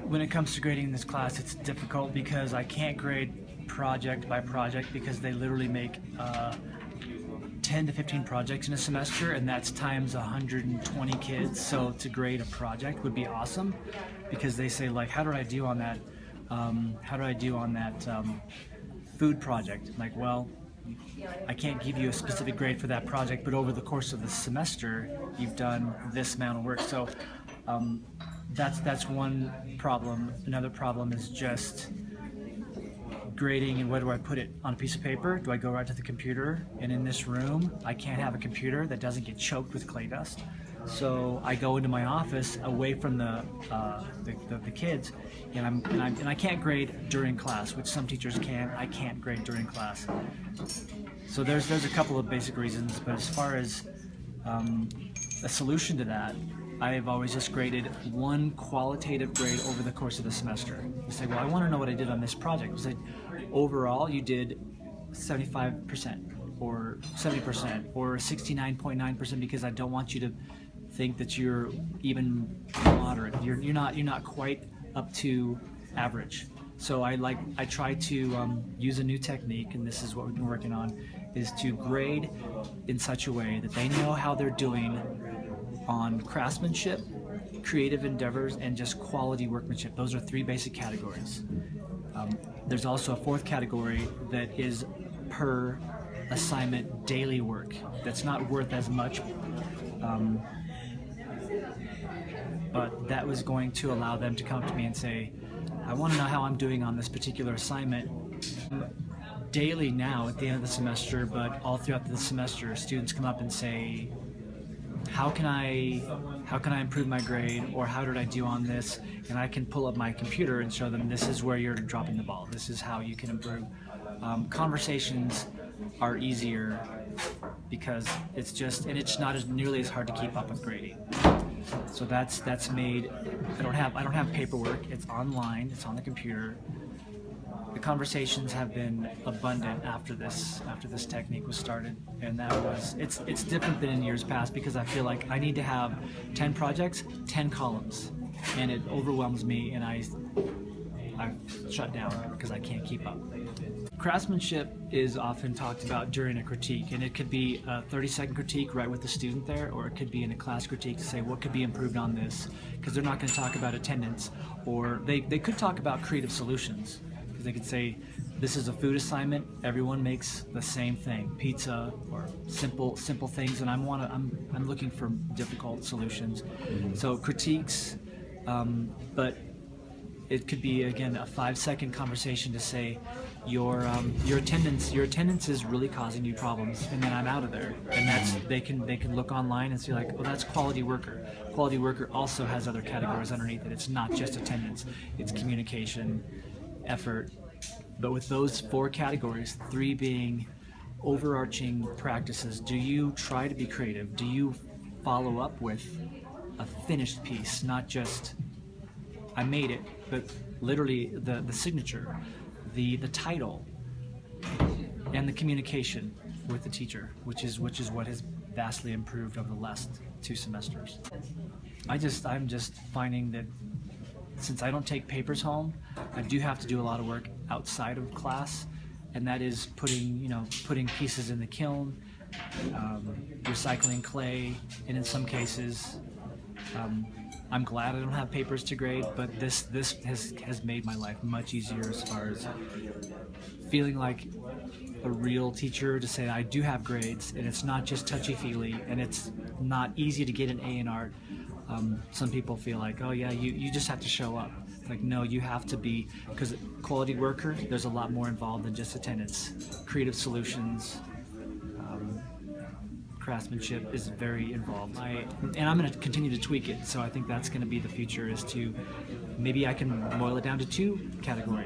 When it comes to grading this class, it's difficult because I can't grade project by project because they literally make 10 to 15 projects in a semester, and that's times 120 kids. So to grade a project would be awesome because they say, like, how do I do on that? Food project? I'm like, well, I can't give you a specific grade for that project, but over the course of the semester, you've done this amount of work. So that's one problem. Another problem is just grading, and where do I put it? On a piece of paper? Do I go right to the computer? And in this room, I can't have a computer that doesn't get choked with clay dust. So I go into my office away from the kids, and I can't grade during class, which some teachers can. I can't grade during class. So there's a couple of basic reasons, but as far as a solution to that, I have always just graded one qualitative grade over the course of the semester. You say, well, I want to know what I did on this project. I say, overall, you did 75% or 70% or 69.9% because I don't want you to think that you're even moderate. You're not quite up to average. So I try to use a new technique, and this is what we've been working on, is to grade in such a way that they know how they're doing on craftsmanship, creative endeavors, and just quality workmanship. Those are three basic categories. There's also a fourth category that is per assignment daily work. That's not worth as much, but that was going to allow them to come to me and say, I want to know how I'm doing on this particular assignment. Daily now at the end of the semester, but all throughout the semester, students come up and say, how can I improve my grade, or how did I do on this? And I can pull up my computer and show them, this is where you're dropping the ball. This is how you can improve. Conversations are easier because it's not as nearly as hard to keep up with grading. So that's made. I don't have paperwork. It's online. It's on the computer. The conversations have been abundant after this technique was started, and it's different than in years past because I feel like I need to have 10 projects, 10 columns, and it overwhelms me, and I've shut down because I can't keep up. Craftsmanship is often talked about during a critique, and it could be a 30-second critique right with the student there, or it could be in a class critique to say what could be improved on this, because they're not going to talk about attendance, or they could talk about creative solutions. They could say, this is a food assignment, everyone makes the same thing, pizza or simple things, and I'm looking for difficult solutions. So critiques, but it could be, again, a 5-second conversation to say, your attendance is really causing you problems, and then I'm out of there. And they can look online and see, like, oh, that's quality worker. Quality worker also has other categories underneath it. It's not just attendance, it's communication, effort. But with those 4 categories, 3 being overarching practices, do you try to be creative? Do you follow up with a finished piece, not just I made it, but literally the signature, the title, and the communication with the teacher, which is what has vastly improved over the last 2 semesters. I'm just finding that since I don't take papers home, I do have to do a lot of work outside of class, and that is putting pieces in the kiln, recycling clay, and in some cases, I'm glad I don't have papers to grade, but this has made my life much easier as far as feeling like a real teacher, to say I do have grades, and it's not just touchy-feely, and it's not easy to get an A in art. Some people feel like, oh yeah, you just have to show up. Like, no, you have to be, because quality worker, there's a lot more involved than just attendance. Creative solutions, craftsmanship is very involved. And I'm going to continue to tweak it, so I think that's going to be the future, is to, maybe I can boil it down to 2 categories.